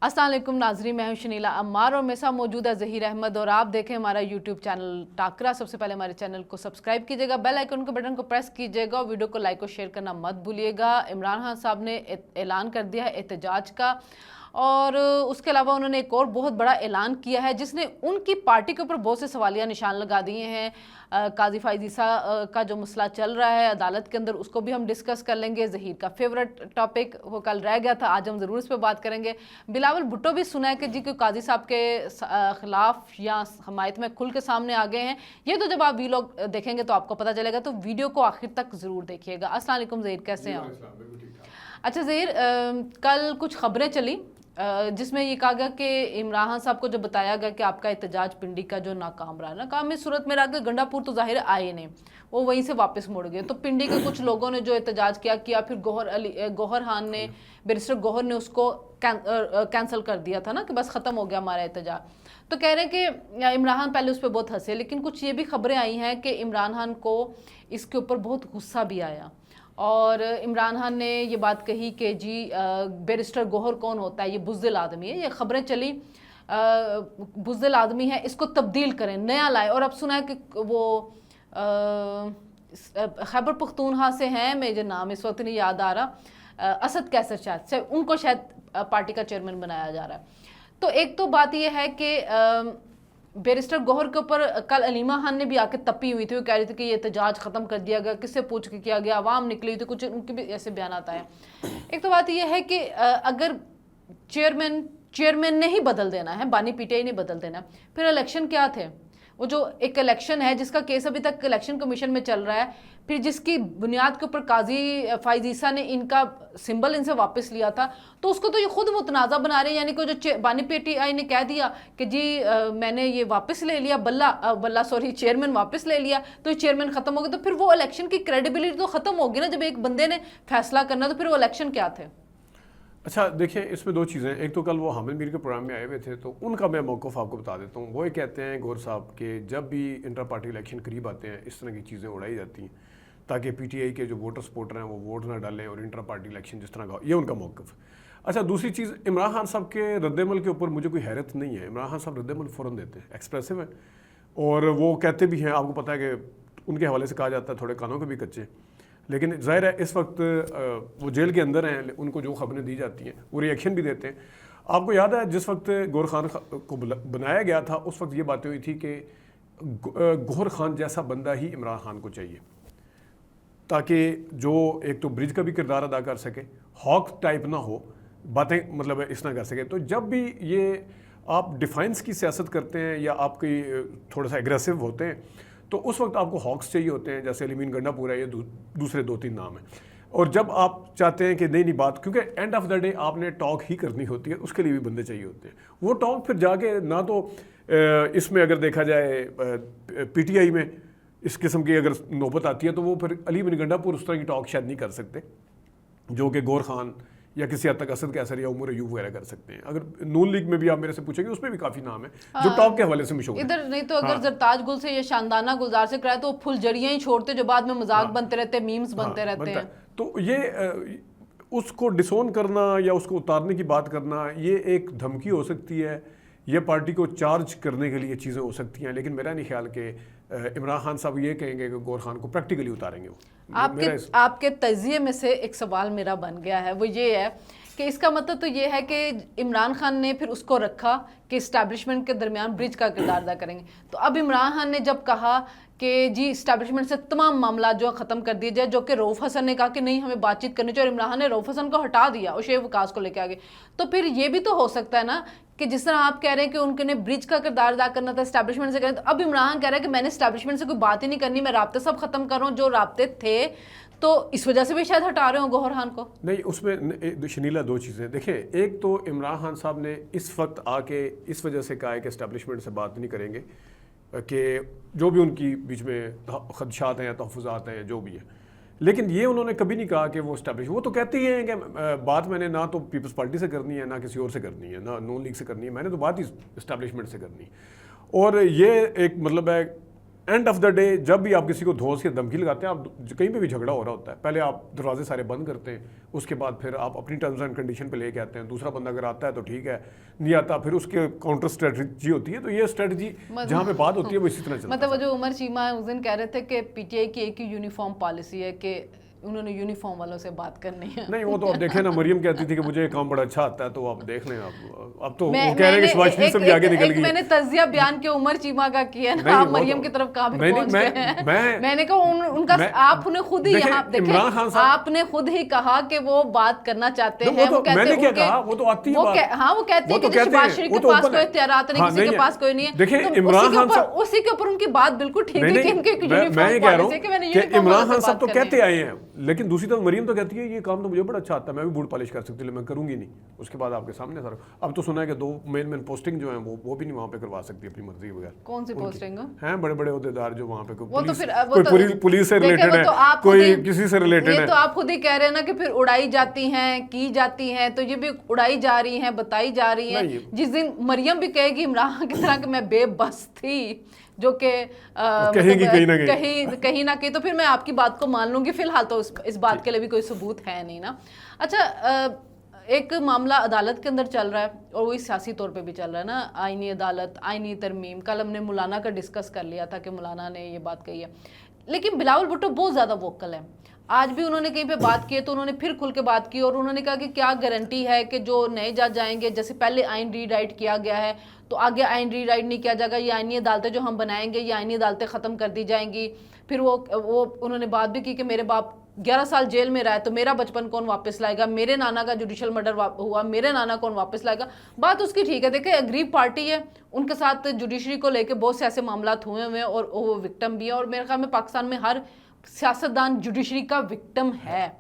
अस्सलाम वालेकुम नाजरीन, मैं हूं शनीला अम्मार और मेरे साथ मौजूद है ज़हीर अहमद और आप देखें हमारा यूट्यूब चैनल टाकरा। सबसे पहले हमारे चैनल को सब्सक्राइब कीजिएगा, बेल आइकन के बटन को प्रेस कीजिएगा और वीडियो को लाइक और शेयर करना मत भूलिएगा। इमरान खान साहब ने ऐलान कर दिया है एहतजाज का, और उसके अलावा उन्होंने एक और बहुत बड़ा ऐलान किया है जिसने उनकी पार्टी के ऊपर बहुत से सवालिया निशान लगा दिए हैं। काजी फाइज ईसा का जो मसला चल रहा है अदालत के अंदर, उसको भी हम डिस्कस कर लेंगे। ज़हीर का फेवरेट टॉपिक वो कल रह गया था, आज हम ज़रूर इस पर बात करेंगे। बिलावल भुट्टो भी सुना है कि जी कोई काजी साहब के खिलाफ या हमायत में खुल के सामने आ गए हैं। ये तो जब आप वीलॉग देखेंगे तो आपको पता चलेगा, तो वीडियो को आखिर तक ज़रूर देखिएगा। अस्सलाम वालेकुम ज़हीर, कैसे हैं आप? अच्छा ज़हीर, कल कुछ खबरें चली जिसमें ये कहा गया कि इमरान खान साहब को जब बताया गया कि आपका एहतजाज पिंडी का जो नाकाम रहा, नाकाम इस सूरत में रहा कि गंडापुर तो जाहिर आए नहीं, वो वहीं से वापस मुड़ गए। तो पिंडी के कुछ लोगों ने जो एहतजाज किया, फिर गौहर खान ने, बैरिस्टर गौहर ने उसको कैंसिल कर दिया था ना कि बस ख़त्म हो गया हमारा एहतजाज। तो कह रहे हैं कि इमरान खान पहले उस पर बहुत हंसे, लेकिन कुछ ये भी खबरें आई हैं कि इमरान खान को इसके ऊपर बहुत गुस्सा भी आया और इमरान खान ने ये बात कही कि जी बैरिस्टर गौहर कौन होता है, ये बुज़दिल आदमी है। ये खबरें चली बुज़दिल आदमी है, इसको तब्दील करें, नया लाए। और अब सुना है कि वो खैबर पख्तूनख्वा से हैं, मुझे नाम इस वक्त नहीं याद आ रहा, असद कैसर शायद, उनको शायद पार्टी का चेयरमैन बनाया जा रहा है। तो एक तो बात यह है कि बैरिस्टर गौहर के ऊपर कल अलीमा खान ने भी आके तपी हुई थी, वो कह रही थी कि ये एहतजाज ख़त्म कर दिया गया, किससे पूछ के किया गया, आवाम निकली थी, कुछ उनके भी ऐसे बयान आता है। एक तो बात यह है कि अगर चेयरमैन ने ही बदल देना है, बानी पीटीआई ने बदल देना, फिर इलेक्शन क्या थे? वो जो एक इलेक्शन है जिसका केस अभी तक इलेक्शन कमीशन में चल रहा है, फिर जिसकी बुनियाद के ऊपर काजी फाइज ईसा ने इनका सिंबल इनसे वापस लिया था, तो उसको तो ये खुद मुतनाज़ा बना रहे हैं। यानी कि जो बानी पीटीआई ने कह दिया कि जी मैंने ये वापस ले लिया, चेयरमैन वापस ले लिया, तो ये चेयरमैन ख़त्म हो गया, तो फिर वो इलेक्शन की क्रेडिबिलिटी तो ख़त्म होगी ना। जब एक बंदे ने फैसला करना तो फिर वो इलेक्शन क्या थे? अच्छा देखिए, इसमें दो चीज़ें। एक तो कल वो हामिद मीर के प्रोग्राम में आए हुए थे, तो उनका मैं मौक़िफ़ आपको बता देता हूँ। वो ये कहते हैं गौर साहब के जब भी इंटर पार्टी इलेक्शन करीब आते हैं इस तरह की चीज़ें उड़ाई जाती हैं ताकि पीटीआई के जो वोटर सपोर्टर हैं वो वोट ना डालें और इंटर पार्टी इलेक्शन जिस तरह का, ये उनका मौक़िफ़। अच्छा, दूसरी चीज़, इमरान खान साहब के रद्दमल के ऊपर मुझे कोई हैरत नहीं है। इमरान खान साहब रद्दमल फ़ौरन देते हैं, एक्सप्रेसिव है, और वो कहते भी हैं। आपको पता है कि उनके हवाले से कहा जाता है थोड़े कानों के भी कच्चे, लेकिन ज़ाहिर है इस वक्त वो जेल के अंदर हैं, उनको जो खबरें दी जाती हैं वो रिएक्शन भी देते हैं। आपको याद है जिस वक्त गौहर खान को बनाया गया था उस वक्त ये बातें हुई थी कि गौहर खान जैसा बंदा ही इमरान खान को चाहिए, ताकि जो एक तो ब्रिज का भी किरदार अदा कर सके, हॉक टाइप ना हो, बातें मतलब इस तरह कर सके। तो जब भी ये आप डिफाइंस की सियासत करते हैं या आपकी थोड़ा सा एग्रेसिव होते हैं तो उस वक्त आपको हॉक्स चाहिए होते हैं, जैसे अलीमीन गंडापुर है, ये दूसरे दो तीन नाम हैं। और जब आप चाहते हैं कि नहीं बात, क्योंकि एंड ऑफ द डे आपने टॉक ही करनी होती है, उसके लिए भी बंदे चाहिए होते हैं। वो टॉक फिर जाके ना तो इसमें अगर देखा जाए पीटीआई में इस किस्म की अगर नौबत आती है तो वो फिर अलीमीन गंडापुर उस तरह की टॉक शायद नहीं कर सकते जो कि गौहर खान या किसी हद तक असद कैसर या उमर अयूब वगैरह कर सकते हैं। अगर नून लीग में भी आप मेरे से पूछेंगे उसमें भी काफ़ी नाम है जो टॉप के हवाले से मशहूर है। इधर नहीं तो अगर जरताज गुल से या शानदाना गुलजार से कराए तो फुलझड़ियां ही छोड़ते जो बाद में मजाक बनते रहते हैं, मीम्स बनते रहते हैं। तो ये उसको डिसोन करना या उसको उतारने की बात करना, ये एक धमकी हो सकती है, ये पार्टी को चार्ज करने के लिए चीज़ें हो सकती हैं, लेकिन मेरा नहीं ख्याल कि इमरान खान साहब ये कहेंगे कि गौहर खान को प्रैक्टिकली उतारेंगे वो। आपके तजिए में से एक सवाल मेरा बन गया है, वो ये है कि इसका मतलब तो ये है कि इमरान खान ने फिर उसको रखा कि इस्टेब्लिशमेंट के दरमियान ब्रिज का किरदार अदा करेंगे। तो अब इमरान खान ने जब कहा कि जी इस्टेब्लिशमेंट से तमाम मामला जो ख़त्म कर दिए जाए, जो कि रऊफ़ हसन ने कहा कि नहीं हमें बातचीत करनी चाहिए, और इमरान खान ने रऊफ़ हसन को हटा दिया और शेख वकास को लेकर आ गए, तो फिर ये भी तो हो सकता है ना कि जिस तरह आप कह रहे हैं कि उनके ने ब्रिज का किरदार अदा करना था, इस्टेब्लिशमेंट से करें, तो अब इमरान कह रहा है कि मैंने इस्टेब्लिशमेंट से कोई बात ही नहीं करनी, मैं राब्ते सब ख़त्म कर रहा हूँ जो राब्ते थे, तो इस वजह से भी शायद हटा रहे हो गौहर खान को। नहीं, उसमें शनीला दो चीज़ें देखिए। एक तो इमरान खान साहब ने इस वक्त आके इस वजह से कहा है कि इस्टेब्लिशमेंट से बात नहीं करेंगे, कि जो भी उनकी बीच में खदशात हैं या तहफ़्फ़ुज़ात हैं जो भी है, लेकिन ये उन्होंने कभी नहीं कहा कि वो इस्टेब्लिश, वो तो कहते ही हैं कि बात मैंने ना तो पीपल्स पार्टी से करनी है ना किसी और से करनी है, ना नून लीग से करनी है, मैंने तो बात ही इस्टेब्लिशमेंट से करनी है। और ये एक मतलब है एंड ऑफ द डे जब भी आप किसी को धौंस या धमकी लगाते हैं, आप कहीं पे भी झगड़ा हो रहा होता है, पहले आप दरवाजे सारे बंद करते हैं, उसके बाद फिर आप अपनी टर्म्स एंड कंडीशन पे लेके आते हैं। दूसरा बंदा अगर आता है तो ठीक है, नहीं आता फिर उसके काउंटर स्ट्रेटजी होती है। तो ये स्ट्रेटजी जहाँ पे बात होती है वो इसी तरह चलता है। मतलब वो जो उमर चीमा है उस दिन कह रहे थे कि पीटीआई की एक ही यूनिफॉर्म पॉलिसी है कि उन्होंने यूनिफॉर्म वालों से बात करनी है। नहीं वो तो आप देखें ना, मरियम कहती थी कि मुझे काम बड़ा अच्छा आता है, तो आप देख लें अब तो वो कह रहे हैं कि शहबाज शरीफ से भी आगे निकल गई। मैंने तजिया बयान के उमर चीमा का किया ना, आप मरियम की तरफ कहाँ पे पहुंच गए हैं। मैंने कहा उनका आपने खुद ही यहाँ देखें, आपने खुद ही कहा कि वो बात करना चाहते हैं। वो मैंने क्या कहा, वो तो आती है बात। हाँ वो कहते हैं कि शहबाज शरीफ के पास कोई इख्तियारात नहीं, किसी के पास कोई नहीं है। देखिए इमरान खान साहब, उसी के ऊपर उनकी बात बिल्कुल ठीक है कि इनके मैं कह रहा हूँ कि इमरान खान साहब तो कहते आए हैं, लेकिन दूसरी तरफ मरियम तो कहती है ये काम तो मुझे बड़ा अच्छा आता है, मैं भी बूट पॉलिश कर सकती हूँ, मैं करूंगी नहीं। उसके बाद आपके सामने सर अब तो सुना है कि 2 मेन पोस्टिंग जो है वो भी नहीं वहाँ पे करवा सकती अपनी मर्जी के बगैर। कौन सी पोस्टिंग है? बड़े बड़े ओहदेदार जो वहाँ पे कोई पुलिस से रिलेटेड है, कोई किसी से रिलेटेड है। ये तो आप खुद ही कह रहे हैं ना कि फिर उड़ाई जाती हैं, की जाती हैं, तो ये भी उड़ाई जा रही हैं, बताई जा रही हैं। जिस दिन मरियम भी कहेगी इमरान की तरह कि मैं बेबस थी, जो कि कहेगी कहीं ना कहीं, तो फिर मैं आपकी बात को मान लूंगी। फिलहाल तो इस बात के लिए भी कोई सबूत है नहीं ना। अच्छा, एक मामला अदालत के अंदर चल रहा है और वही सियासी तौर पे भी चल रहा है ना, आईनी अदालत, आईनी तरमीम। कल हमने मौलाना का डिस्कस कर लिया था कि मौलाना ने ये बात कही है, लेकिन बिलावल भुट्टो बहुत ज़्यादा वोकल है। आज भी उन्होंने कहीं पे बात की है तो उन्होंने फिर खुल के बात की और उन्होंने कहा कि क्या गारंटी है कि जो नए जज आएंगे, जैसे पहले आइन रीराइट किया गया है तो आगे आइन रीराइट नहीं किया जाएगा, ये आइनी अदालतें जो हम बनाएंगे ये आइनी अदालतें ख़त्म कर दी जाएंगी। फिर वो उन्होंने बात भी की कि मेरे बाप 11 साल जेल में रहा है तो मेरा बचपन कौन वापस लाएगा, मेरे नाना का जुडिशल मर्डर हुआ, मेरे नाना कौन वापस लाएगा। बात उसकी ठीक है, देखिए अग्रीव पार्टी है, उनके साथ जुडिशरी को लेकर बहुत से ऐसे मामला हुए हुए हैं और वो विक्टिम भी है। और मेरे ख्याल में पाकिस्तान में हर सियासतदान जुडिशरी का विक्टिम है,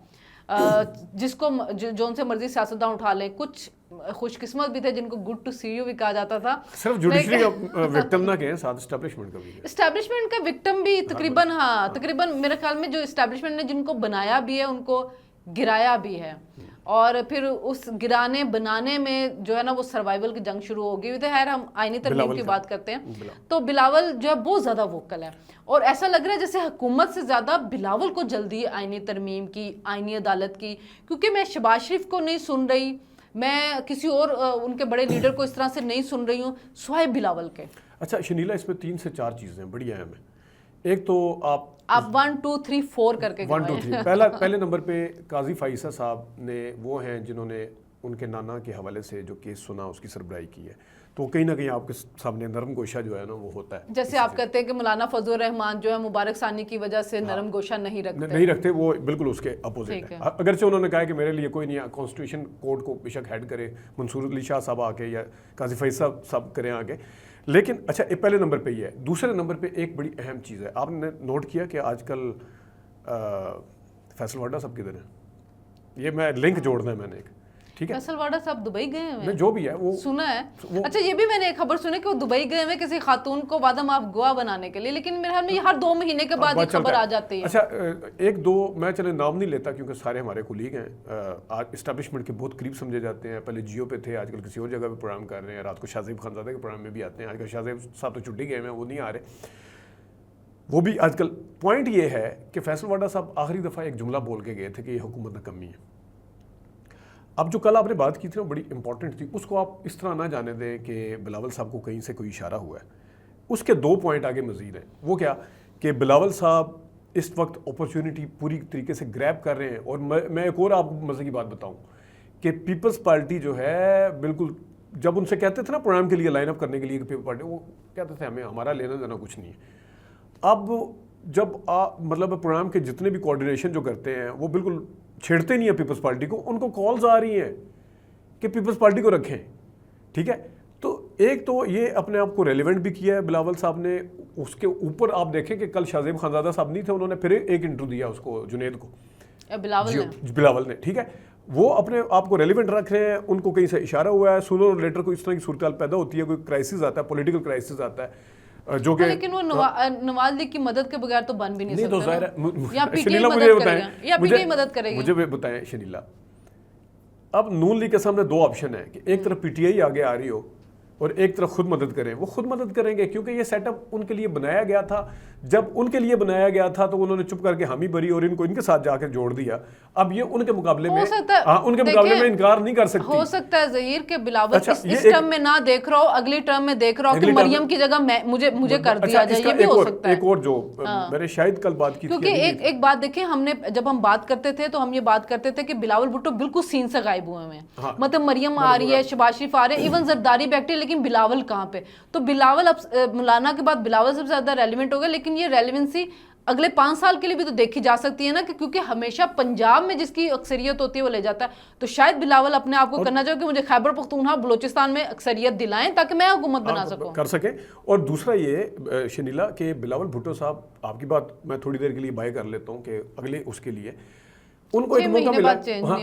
जिसको जो उनसे मर्जी सियासतदान उठा ले। कुछ खुशकिस्मत भी थे जिनको गुड टू सी यू भी कहा जाता था। सिर्फ जुडिशरी का विक्टिम ना कहें, साथ एस्टैब्लिशमेंट का भी है। एस्टैब्लिशमेंट का विक्टिम भी तकरीबन मेरे ख्याल में जो एस्टैब्लिशमेंट ने जिनको बनाया भी है उनको गिराया भी है, और फिर उस गिराने बनाने में जो है ना वो सर्वाइवल की जंग शुरू हो गई। खैर हम आईनी तरमीम की बात करते हैं तो बिलावल जो है बहुत ज़्यादा वोकल है और ऐसा लग रहा है जैसे हुकूमत से ज़्यादा बिलावल को जल्दी आईनी तरमीम की, आईनी अदालत की। क्योंकि मैं शहबाज शरीफ को नहीं सुन रही, मैं किसी और उनके बड़े लीडर को इस तरह से नहीं सुन रही हूँ स्वाय बिलावल के। अच्छा शनीला, इसमें 3 से 4 चीज़ें बड़ी अहम हैं। एक तो आप 1 2 3 4 करके 1 2 3 पहले नंबर पे काजी फाइसा साहब ने, वो हैं जिन्होंने उनके नाना के हवाले से जो केस सुना उसकी सरबराही की है। तो कहीं ना कहीं आपके सामने नरम गोशा जो है ना वो होता है। जैसे आप कहते हैं कि मौलाना फजल रहमान जो है मुबारक सानी की वजह से नरम गोशा नहीं रखते, वो बिल्कुल उसके अपोजिट है। अगरचे उन्होंने कहा कि मेरे लिए कोई नहीं, कॉन्स्टिट्यूशन कोर्ट को बेशक हेड करे मंसूर अली शाह साहब आके या काजी फैसा साहब करें आगे, लेकिन अच्छा ये पहले नंबर पे ही है। दूसरे नंबर पे एक बड़ी अहम चीज़ है, आपने नोट किया कि आजकल फैसल वाडा साहब किधर है? ये मैं लिंक जोड़ना है मैंने एक, ठीक है। फैसल वाडा साहब दुबई गए हैं, जो भी है वो सुना है। अच्छा ये भी मैंने एक खबर सुनी कि वो दुबई गए हैं किसी खातून को बादाम ऑफ गोवा बनाने के लिए, लेकिन मेरे ख्याल में हर 2 महीने के बाद ये खबर आ जाती है। अच्छा 1-2 मैं चले नाम नहीं लेता क्योंकि सारे हमारे कुलीग हैं, आज इस्टेब्लिशमेंट के बहुत करीब समझे जाते हैं। पहले जियो पे थे, आजकल किसी और जगह पे प्रोग्राम कर रहे हैं। रात को शाहजेब खानजादा के प्रोग्राम में भी आते हैं, आजकल शाहजेब साहब तो छुट्टी गए हैं, वो नहीं आ रहे, वो भी आजकल। पॉइंट ये है कि फैसल वाडा साहब आखिरी दफ़ा एक जुमला बोल के गए थे कि ये हुकूमत नाकामी है। अब जो कल आपने बात की थी वो बड़ी इंपॉर्टेंट थी, उसको आप इस तरह ना जाने दें कि बिलावल साहब को कहीं से कोई इशारा हुआ है। उसके 2 पॉइंट आगे मज़ीद हैं। वो क्या कि बिलावल साहब इस वक्त अपॉर्चुनिटी पूरी तरीके से ग्रैब कर रहे हैं। और मैं एक और आपको मज़े की बात बताऊं कि पीपल्स पार्टी जो है बिल्कुल, जब उनसे कहते थे ना प्रोग्राम के लिए लाइन अप करने के लिए पीपल्स पार्टी, वो कहते थे हमें हमारा लेना देना कुछ नहीं है। अब जब मतलब प्रोग्राम के जितने भी कोऑर्डिनेशन जो करते हैं वो बिल्कुल छेड़ते नहीं है पीपल्स पार्टी को, उनको कॉल्स आ रही हैं कि पीपल्स पार्टी को रखें, ठीक है। तो एक तो ये अपने आप को रेलिवेंट भी किया है बिलावल साहब ने। उसके ऊपर आप देखें कि कल शाहजेब खानजादा साहब नहीं थे, उन्होंने फिर एक इंटरव्यू दिया उसको, जुनेद को, बिलावल ने, ठीक है। वो अपने आप को रेलिवेंट रख रहे हैं, उनको कहीं से इशारा हुआ है, सूनर और लेटर को इस तरह की सूरत पैदा होती है, कोई क्राइसिस आता है, पॉलिटिकल क्राइसिस आता है जो कि, लेकिन वो नवाज लीग की मदद के बगैर तो बन भी नहीं सकता। तो ज़ाहिर है। या पीटीआई मदद करेगी, मुझे बताएं शनीला, अब नून लीग के सामने 2 ऑप्शन है कि एक तरफ पीटीआई आगे आ रही हो اور ایک طرف خود مدد کریں. وہ خود مدد کریں گے کیونکہ یہ سیٹ اپ ان کے لیے بنایا گیا تھا. جب ان کے لیے بنایا گیا تھا تو انہوں نے چپ کر کے حامی بھری اور ان کو ان کے ساتھ جا کے جوڑ دیا. اب یہ ان کے مقابلے میں انکار نہیں کر سکتی. ہو سکتا ہے ظہیر کہ بلاول اس ٹرم میں نہ دیکھ رہا ہو, اگلی ٹرم میں دیکھ رہا ہو کہ مریم کی جگہ مجھے کر دیا جائے, یہ بھی ہو سکتا ہے. ایک اور جو میں نے شاید کل بات کی تھی, کیونکہ ایک بات دیکھیں, ہم نے جب ہم بات کرتے تھے تو ہم یہ بات کرتے تھے کہ بلاول بھٹو بالکل سین سے غائب ہوئے ہیں. مطلب مریم آ رہی ہے, شہباز شریف آ رہے ہیں, ایون زرداری بیٹھے, لیکن بلاول کہاں پہ؟ تو بلاول اب مولانا کے بعد بلاول سب سے زیادہ ریلیونٹ ہو گیا. لیکن یہ ریلیونسی اگلے 5 سال کے لیے بھی تو دیکھی جا سکتی ہے نا, کہ کیونکہ ہمیشہ پنجاب میں جس کی اکثریت ہوتی ہے وہ لے جاتا ہے. تو شاید بلاول اپنے آپ کو کرنا چاہے کہ مجھے خیبر پختونخوا بلوچستان میں اکثریت دلائیں تاکہ میں حکومت بنا سکوں, کر سکیں. اور دوسرا یہ شنیلا کہ بلاول بھٹو صاحب, آپ کی بات میں تھوڑی دیر کے لیے بائی کر لیتا ہوں کہ اگلے اس کے لیے ان کو ایک موقع ملا,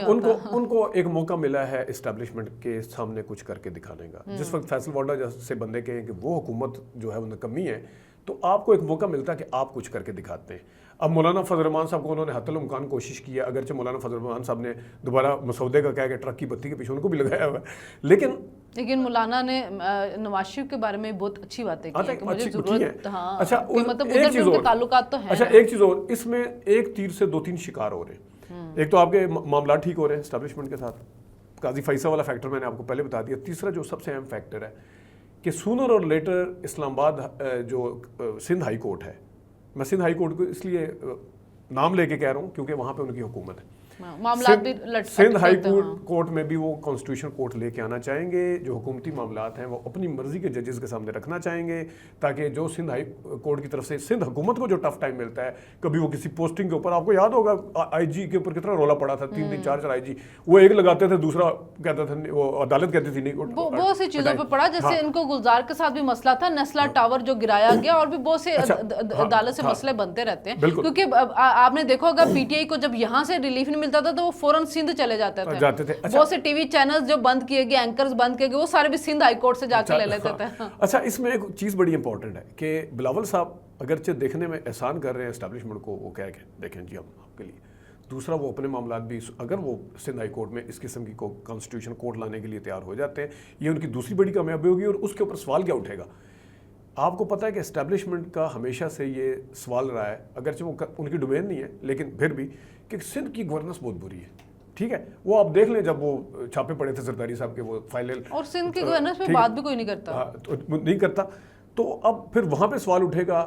ان کو ایک موقع ملا ہے اسٹیبلشمنٹ کے سامنے کچھ کر کے دکھانے کا. جس وقت فیصل وارڈا جیسے بندے کہیں کہ وہ حکومت جو ہے ان کمی ہے, تو آپ کو ایک موقع ملتا ہے کہ آپ کچھ کر کے دکھاتے ہیں. اب مولانا فضل الرحمان صاحب کو انہوں نے حتی الامکان کوشش کی ہے, اگرچہ مولانا فضل الرحمان صاحب نے دوبارہ مسودے کا کہا کہ ٹرک کی بتی کے پیچھے ان کو بھی لگایا ہوا ہے, لیکن مولانا نے نواز شریف کے بارے میں بہت اچھی باتیں کی کہ مجھے ضرورت, اچھا مطلب ادھر بھی ان کے تعلقات تو ہیں. اچھا ایک چیز اور, اس میں ایک تیر سے 2-3 شکار ہو رہے ہیں. ایک تو آپ کے معاملات ٹھیک ہو رہے ہیں اسٹیبلشمنٹ کے ساتھ, قاضی فیصل والا فیکٹر میں نے آپ کو پہلے بتا دیا. تیسرا جو سب سے اہم فیکٹر ہے کہ سونر اور لیٹر اسلام آباد جو سندھ ہائی کورٹ ہے, میں سندھ ہائی کورٹ کو اس لیے نام لے کے کہہ رہا ہوں کیونکہ وہاں پہ ان کی حکومت ہے. سندھ ہائی کورٹ میں بھی وہ کانسٹیٹیوشن کورٹ لے کے آنا چاہیں گے. جو حکومتی معاملات ہیں وہ اپنی مرضی کے ججز کے سامنے رکھنا چاہیں گے, تاکہ جو سندھ ہائی کورٹ کی طرف سے سندھ حکومت کو جو ٹف ٹائم ملتا ہے, کبھی وہ کسی پوسٹنگ کے اوپر, آپ کو یاد ہوگا آئی جی کے اوپر کتنا رولا پڑا تھا, 3 4 آئی جی, وہ ایک لگاتے تھے دوسرا کہتا تھا, وہ عدالت کہتی تھی نہیں. بہت سی چیزوں پہ پڑا, جیسے ان کو گلزار کے ساتھ بھی مسئلہ تھا, نیسلا ٹاور جو گرایا گیا, اور بھی بہت سے عدالت سے مسئلے بنتے رہتے ہیں. کیونکہ آپ نے دیکھا ہوگا پی ٹی آئی کو جب یہاں سے ریلیف نہیں ملتا تھا تو وہ فوراً سندھ چلے جاتے تھے. بہت سے ٹی وی چینلز جو بند کیے گئے, اینکرز بند کیے گئے, وہ سارے بھی سندھ ہائی کورٹ سے جا کے لے لیتے تھے. اچھا اس میں ایک چیز بڑی امپورٹنٹ ہے کہ بلاول صاحب اگرچہ دیکھنے میں احسان کر رہے ہیں اسٹیبلشمنٹ کو, وہ کہہ کے دیکھیں جی ہم آپ کے لیے. دوسرا وہ اپنے معاملات بھی, اگر وہ سندھ ہائی کورٹ میں اس قسم کی کانسٹیٹیوشن کورٹ لانے کے لیے تیار ہو جاتے ہیں, یہ ان کی دوسری بڑی کامیابی ہوگی. اور اس کے اوپر سوال کیا اٹھے گا, آپ کو پتہ ہے کہ اسٹیبلشمنٹ کا ہمیشہ سے یہ سوال رہا ہے, اگرچہ وہ ان کی ڈومین نہیں ہے لیکن پھر بھی, کہ سندھ کی گورننس بہت بری ہے. ٹھیک ہے, وہ آپ دیکھ لیں جب وہ چھاپے پڑے تھے زرداری صاحب کے, وہ فائل, اور سندھ کی گورننس میں بات بھی کوئی نہیں کرتا. تو اب پھر وہاں پہ سوال اٹھے گا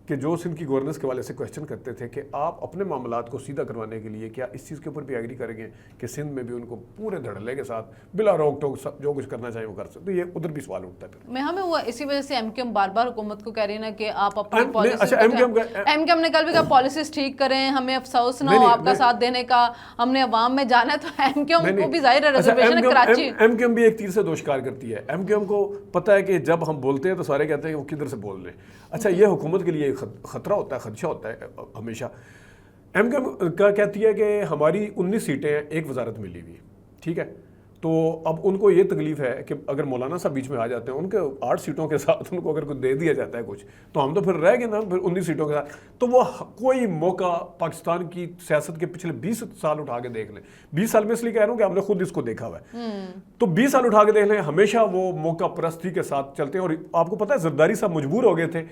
کہ جو سندھ کی گورننس کے والے سے کویسچن کرتے تھے کہ آپ اپنے معاملات کو سیدھا کروانے کے لیے کیا اس چیز کے اوپر بھی ایگری کریں گے کہ سندھ میں بھی ان کو پورے دھڑلے کے ساتھ بلا روک ٹوک جو کچھ کرنا چاہیں وہ کر سکتے. یہ ادھر بھی سوال اٹھتا ہے. پھر میں ہمیں ہوا اسی وجہ سے ایم کیو ایم بار بار حکومت کو کہہ رہی ہے نا کہ آپ اپنی پالیسیز, ایم کیو ایم نے کل بھی کہا پالیسیز ٹھیک کریں, ہمیں افسوس نہ ہو آپ کا ساتھ دینے کا, ہم نے عوام میں جانا ہے. تو ایم کیو ایم کو بھی ظاہر ہے ریزرویشن ہے کراچی. ایم کیو ایم بھی ایک تیر سے 2 شکار کرتی ہے. ایم کیو ایم کو پتہ ہے کہ جب ہم بولتے ہیں تو سارے کہتے ہیں کہ وہ کدھر سے بول رہے ہیں. اچھا یہ حکومت کے لیے خطرہ ہوتا ہے, خدشہ ہوتا ہے ہمیشہ. ایم کیو ایم کا کہتی ہے کہ ہماری 19 سیٹیں ہیں, 1 وزارت ملی ہوئی ہے. ٹھیک ہے, تو اب ان کو یہ تکلیف ہے کہ اگر مولانا صاحب بیچ میں آ جاتے ہیں, ان کے 8 سیٹوں کے ساتھ ان کو اگر کچھ دے دیا جاتا ہے کچھ, تو ہم تو پھر رہ گئے نا پھر 19 سیٹوں کے ساتھ. تو وہ کوئی موقع پاکستان کی سیاست کے پچھلے 20 سال اٹھا کے دیکھ لیں, 20 سال میں اس لیے کہہ رہا ہوں کہ ہم نے خود اس کو دیکھا ہوا ہے, تو 20 سال اٹھا کے دیکھ لیں, ہمیشہ وہ موقع پرستی کے ساتھ چلتے ہیں. اور آپ کو پتہ ہے زرداری صاحب مجبور ہو گئے تھے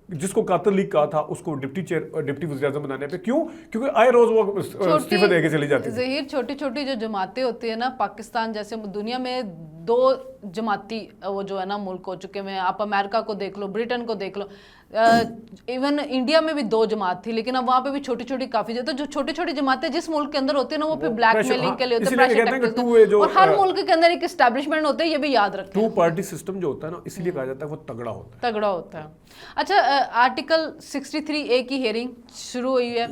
جس کو قاتل لیگ کہا تھا اس کو ڈپٹی وزیر اعظم بنانے پہ. کیوں؟ کیونکہ آئے روز وہ استعفے دے کے چلی جاتی تھی. ظہیر چھوٹی چھوٹی جو جماعتیں ہوتی ہیں نا, پاکستان جیسے دنیا میں 2 جماعتی وہ جو ہے نا ملک ہو چکے ہیں. آپ امریکہ کو دیکھ لو, برٹن کو دیکھ لو, ایون انڈیا میں بھی 2 جماعت تھی, لیکن اب وہاں پہ بھی چھوٹی چھوٹی کافی جو چھوٹی چھوٹی جماعتیں جس ملک کے اندر ہوتی ہیں نا, وہ پھر بلیک میلنگ کے لیے ہوتے ہیں, اور ہر ملک کے اندر ایک اسٹیبلشمنٹ ہوتے ہیں. یہ بھی یاد رکھیں, 2 پارٹی سسٹم جو ہوتا ہے نا, اس لیے کہا جاتا ہے وہ تگڑا ہوتا ہے. اچھا آرٹیکل 63A کی ہیئرنگ شروع ہوئی ہے.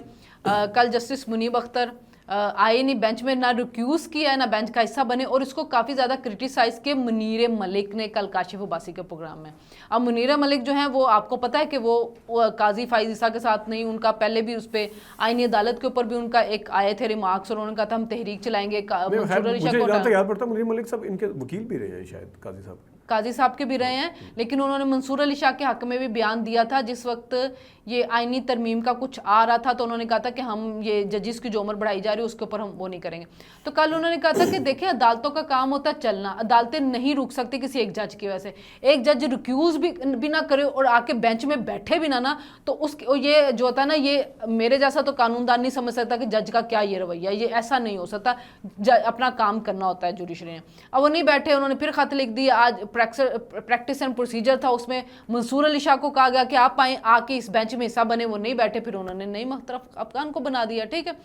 کل جسٹس منیب اختر آئے نہیں بینچ میں, نہ ریکیوز کیا ہے نہ بینچ کا حصہ بنے, اور اس کو کافی زیادہ کرٹیسائز کیا منیر ملک نے کل کاشف عباسی کے پروگرام میں. اب منیر ملک جو ہیں وہ آپ کو پتہ ہے کہ وہ قاضی فائز عیسیٰ کے ساتھ نہیں, ان کا پہلے بھی اس پہ آئینی عدالت کے اوپر بھی ان کا ایک آئے تھے ریمارکس, اور انہوں نے کہا تھا ہم تحریک چلائیں گے. مجھے یاد پڑتا منیر ملک صاحب ان کے وکیل بھی رہے ہیں شاید, قاضی صاحب काजी साहब के भी रहे हैं, लेकिन उन्होंने मंसूर अली शाह के हक में भी बयान दिया था जिस वक्त ये आईनी तरमीम का कुछ आ रहा था, तो उन्होंने कहा था कि हम ये जजिस की जो उम्र बढ़ाई जा रही है उसके ऊपर हम वो नहीं करेंगे। तो कल उन्होंने कहा था कि देखिए अदालतों का काम होता है चलना, अदालतें नहीं रुक सकती किसी एक जज की वजह से। एक जज रिक्यूज भी ना करे और आके बेंच में बैठे भी ना तो उसके ये जो होता है ना, ये मेरे जैसा तो कानूनदान नहीं समझ सकता कि जज का क्या ये रवैया, ये ऐसा नहीं हो सकता। अपना काम करना होता है जुडिशरी ने। अब वो नहीं बैठे, उन्होंने फिर खत लिख दिया। आज प्रैक्टिस एंड प्रोसीजर था, उसमें मंसूर अली शाह को कहा गया कि आप आए आके इस बेंच में हिस्सा बने, वो नहीं बैठे, फिर उन्होंने नई मुख्तरफ अफगान को बना दिया। ठीक है,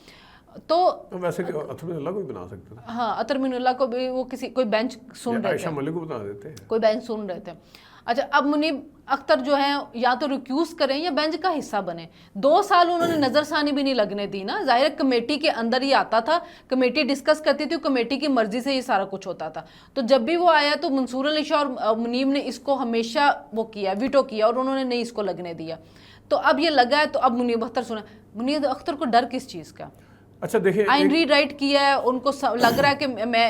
तो वैसे अतरमिनुल्लाह को भी बना सकते थे। हाँ, अतरमिनुल्लाह को भी वो किसी कोई बेंच सुन रहे आयशा थे, मलिक को बना देते हैं, कोई बेंच सुन रहे थे। अच्छा, अब मुनीब अख्तर जो है या तो रिक्यूज करें या बेंच का हिस्सा बने। 2 साल उन्होंने नजरसानी भी नहीं लगने दी ना। जाहिर कमेटी के अंदर ही आता था, कमेटी डिस्कस करती थी, कमेटी की मर्जी से ये सारा कुछ होता था। तो जब भी वो आया तो मंसूर अली शाह और मुनीब ने इसको हमेशा वो किया, वीटो किया, और उन्होंने नहीं इसको लगने दिया। तो अब ये लगा है, तो अब मुनीब अख्तर सुना, मुनीब अख्तर को डर किस चीज़ का? अच्छा देखिए, आइन रीराइट किया है, उनको लग रहा है कि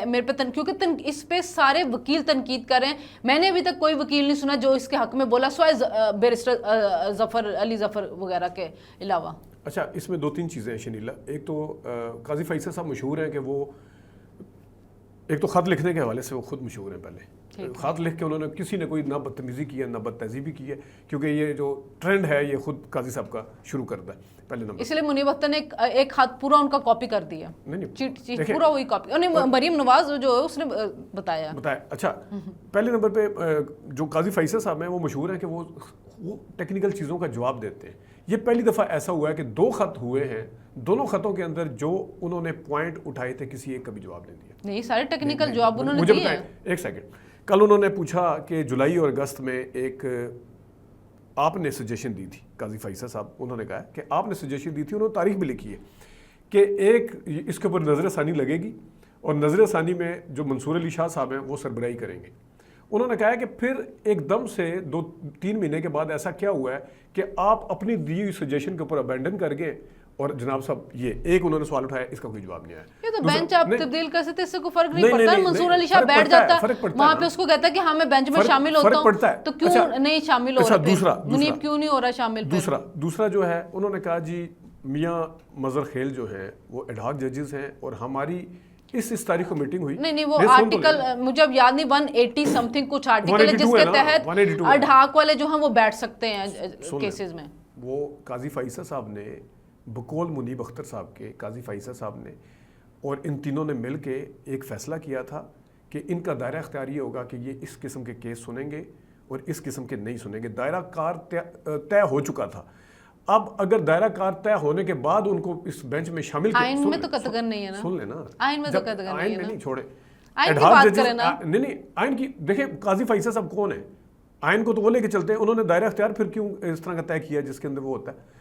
मेरे पे क्योंकि इस पे सारे वकील तनकीद कर रहे हैं। मैंने अभी तक कोई वकील नहीं सुना जो इसके हक में बोला, स्वाय बैरिस्टर जफर अली जफर वगैरह के अलावा। अच्छा, इसमें 2-3 चीज़ें हैं शनीला। एक तो काजी फैसल साहब मशहूर हैं कि वो एक तो ख़त लिखने के हवाले से वो खुद मशहूर हैं। पहले ख़त लिख के उन्होंने किसी ने कोई ना बदतमीज़ी की है ना बदतहज़ीबी की है, क्योंकि ये जो ट्रेंड है ये खुद काजी साहब का शुरू करता है पहले नंबर। इसलिए मुनीब अख्तर ने एक खत पूरा उनका कॉपी कर दिया, नहीं पूरा वही कॉपी। मरीम नवाज जो है उसने बताया। अच्छा, पहले नंबर पे जो काजी फैसल साहब हैं वो मशहूर हैं कि वो टेक्निकल चीज़ों का जवाब देते हैं। ये पहली दफ़ा ऐसा हुआ है कि 2 खत हुए हैं, दोनों खतों के अंदर जो उन्होंने पॉइंट उठाए थे किसी एक का भी जवाब नहीं दिया। नहीं, सारे टेक्निकल जवाब उन्होंने मुझे दिए हैं। एक सेकंड, कल उन्होंने पूछा कि जुलाई और अगस्त में एक आपने सजेशन दी थी, काजी फैसल साहब उन्होंने कहा कि आपने सजेशन दी थी, उन्होंने तारीख भी लिखी है कि एक इसके ऊपर नजर षानी लगेगी और नजर षानी में जो मंसूर अली शाह साहब हैं वो सरबराही करेंगे। उन्होंने कहा है कि फिर एकदम से 2-3 महीने के बाद ऐसा क्या हुआ है कि आप अपनी दी हुई सजेशन के ऊपर अबैंडन कर गए और जनाब साहब ये एक उन्होंने सवाल उठाया, इसका कोई जवाब नहीं आया। ये तो बेंच आप तब्दील कर सकते, इससे कोई फर्क नहीं पड़ता। मंसूर अली शाह बैठ जाता वहां पे, उसको कहता है कि हाँ मैं बेंच में शामिल होता हूं, तो क्यों नहीं शामिल हो रहा? मुनीब क्यों नहीं हो रहा शामिल? दूसरा जो है, उन्होंने कहा जी मियां मजहर खेल जो है वो एडहॉक जजेस हैं और हमारी इस तारीख को मीटिंग हुई। नहीं, वो आर्टिकल मुझे अब याद नहीं, 180 समथिंग कुछ आर्टिकल है जिसके तहत एडहॉक वाले जो हैं वो बैठ सकते हैं केसेस में। वो काजी फैसल साहब ने बकौल मुनीब अख्तर साहब के, काजी फैसल साहब ने और इन तीनों ने मिल के एक फ़ैसला किया था कि इनका दायरा अख्तियार ये होगा कि ये इस किस्म के केस सुनेंगे और इस किस्म के नहीं सुनेंगे। दायरा कार तय हो चुका था। अब अगर दायरा कार तय होने के बाद उनको इस बेंच में शामिल आइन में तो कतगन नहीं है ना, सुन लेना, आइन में तो कतगन नहीं है ना, नहीं छोड़े आइन की बात करें ना। नहीं, आइन की देखिए, काजी फैसल साहब कौन है? आइन को तो वो लेके चलते हैं, उन्होंने दायरा अख्तियार फिर क्यों इस तरह का तय किया जिसके अंदर वो होता है,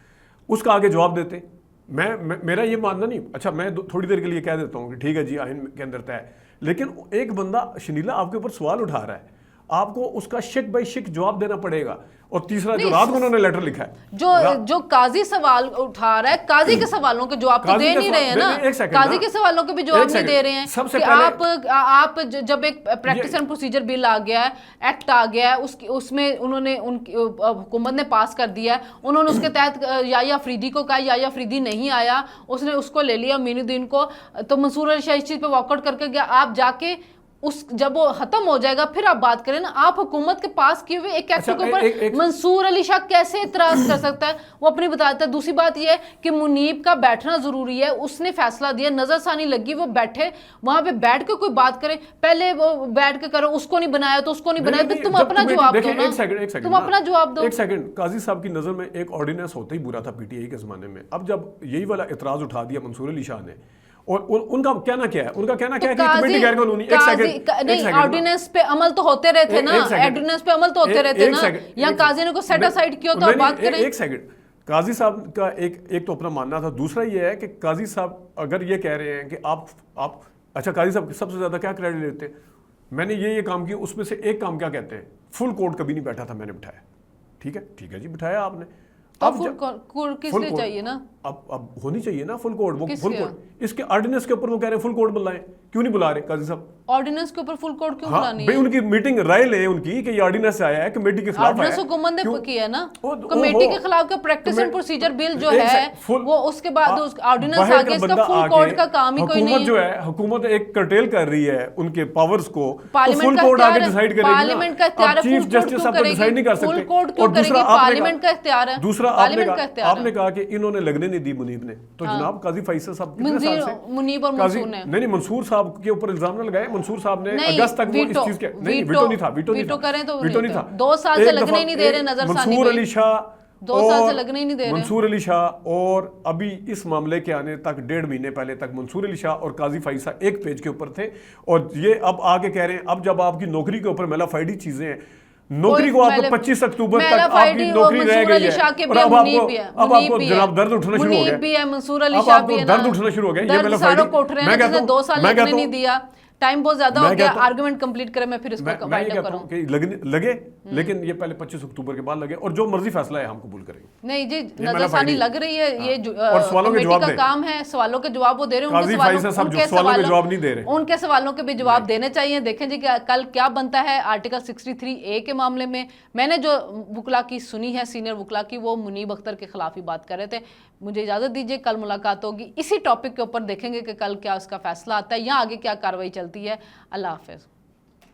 उसका आगे जवाब देते। मेरा ये मानना नहीं। अच्छा, मैं थोड़ी देर के लिए कह देता हूँ कि ठीक है जी आइन के अंदर तय, लेकिन एक बंदा शनीला आपके ऊपर सवाल उठा रहा है, आपको उसका शिक बाई शिक जवाब देना पड़ेगा। और तीसरा जो रात को उन्होंने लेटर लिखा है, जो काजी सवाल उठा रहा है, काजी के सवालों के जवाब तो दे नहीं रहे हैं ना, काजी के सवालों के भी जवाब नहीं दे रहे हैं। सबसे पहले आप जब एक प्रैक्टिस एंड प्रोसीजर बिल आ गया है, एक्ट आ गया है, उसमें उन्होंने उनकी हुकूमत ने पास कर दिया है, उन्होंने उसके तहत याया अफरीदी को कहा, याया अफरीदी नहीं आया, उसने उसको ले लिया मीनुद्दीन को, तो मंसूर अली शाह इस चीज़ पे वॉकआउट करके गया। आप जाके जब वो खत्म हो जाएगा फिर आप बात करें ना। आप हुकूमत के पास किए हुए एक एक्ट के ऊपर मंसूर अली शाह कैसे इतराज कर सकता है? वो अपनी बताता है। दूसरी बात ये है कि मुनीब का बैठना जरूरी है, उसने फैसला दिया, नजरसानी लगी, वो बैठे, वहां पे बैठ के कोई बात करे। पहले वो बैठ के करो, उसको नहीं बनाया तो उसको नहीं बनाया, तो तुम अपना जवाब दो ना, तुम अपना जवाब दो। एक सेकंड, काजी साहब की नजर में एक ऑर्डिनेंस होता ही बुरा था पीटीआई के जमाने में। अब जब यही वाला इतराज उठा दिया मंसूर अली शाह ने, और उनका कहना क्या है? उनका कहना क्या है कि कमेटी गैर कानूनी। एक सेकंड, नहीं, ऑर्डिनेंस पे अमल तो होते रहते ना, ऑर्डिनेंस पे अमल तो होते रहते ना, या काजी ने को सेट असाइड किया तो बात करें। एक सेकंड, काजी साहब का एक तो अपना मानना था, दूसरा ये है कि काजी साहब अगर ये कह रहे हैं कि आप अच्छा, काजी साहब सबसे ज्यादा क्या क्रेडिट लेते हैं? मैंने ये काम किया, उसमें से एक काम क्या कहते हैं? फुल कोर्ट कभी नहीं बैठा था, मैंने बिठाया। ठीक है जी, बिठाया आपने। अब फुल कोड किस लिए चाहिए ना? अब होनी चाहिए ना फुल कोड। वो फुल कोड इसके ऑर्डिनेंस के ऊपर वो कह रहे हैं फुल कोड बुलाएं, क्यों नहीं बुला रहे काजी साहब? ऑर्डिनेंस के ऊपर फुल कोर्ट क्यों हाँ बुलानी भाई, है? उनकी मीटिंग राय ले उनकी कि ये ऑर्डिनेंस आया है, कमेटी के खिलाफ आया ऑर्डिनेंस है। हुकूमत ने क्यों? की है ना, वो- कमेटी वो- के खिलाफ का प्रैक्टिस एंड प्रोसीजर बिल जो है वो उसके बाद ऑर्डिनेंस बाहर आ का गया, इसका बंदा फुल आके, कोर्ट का काम ही कोई हुकूमत नहीं जो है। है, हुकूमत एक कर्टेल कर रही है उनके पावर्स को, तो पार्लियामेंट फुल का कोर्ट आके इख्तियार है, डिसाइड करेगी ना। पार्लियामेंट का इख्तियार है, अब चीफ फुल कोर्ट जस्टिस क्यों साहब तो करेगी? डिसाइड नहीं कर फुल सकते। कोर्ट क्यों और दूसरा करेगी? पार्लियामेंट का इख्तियार है, दूसरा पार्लियामेंट का इख्तियार आपने कहा कि इन्होंने लगने नहीं दी मुनीब ने, तो जनाब काजी फैसल साहब कितने साल से मुनीब और काजी मंसूर ने नहीं मंसूर साहब के ऊपर इल्जाम न लगाए। मंसूर साहब ने नहीं, अगस्त तक वो इस वीटो- चीज के नहीं, वीटो- वीटो नहीं था, वीटो नहीं वीटो था, करें तो वीटो नहीं नहीं था। 2 साल से एक लगने दफा- ही नहीं दे रहे नजर सानी मंसूर भाई। अली शाह 2 साल से और लगने ही नहीं दे रहे। मंसूर अली शाह, और अभी इस मामले के आने तक 1.5 महीने पहले तक मंसूर अली शाह और काजी फैसल एक पेज के ऊपर थे, और ये अब आके कह रहे हैं अब जब आपकी नौकरी के ऊपर मेलाफाइडी चीजें हैं, नौकरी को आपको 25 अक्टूबर तक आपकी नौकरी रह गई है, और अब आपको जनाब दर्द उठना शुरू हो गया, भी है, मंसूर अली अब शाह आपको भी है दर्द ना, उठना शुरू हो गया। ये दर्द मेलाफाइडी सारों को उठ रहे हैं, जिसने 2 साल लगने नहीं दिया, टाइम बहुत ज्यादा हो गया, आर्गुमेंट कंप्लीट करें, मैं फिर इसको मैं ये वाइंड अप कहता हूं करूं। कि लगे, लेकिन ये पहले 25 अक्टूबर के बाद लगे, और जो मर्जी फैसला है हम कबूल करेंगे। नहीं जी, नजरसानी लग रही है, ये और सवालों के कमेटी जवाब का दे। काम है, सवालों के जवाब वो दे रहे हैं, काजी फैसल साहब जो सवालों के जवाब नहीं दे रहे, उनके सवालों के भी जवाब देने चाहिए। देखें जी कल क्या बनता है आर्टिकल 63A के मामले में। मैंने जो वुकला की सुनी है, सीनियर वुकला की, वो मुनीब अख्तर के खिलाफ ही बात कर रहे थे। मुझे इजाजत दीजिए, कल मुलाकात होगी इसी टॉपिक के ऊपर, देखेंगे कि कल क्या उसका फैसला आता है या आगे क्या कार्रवाई चलती है। अल्लाह हाफिज।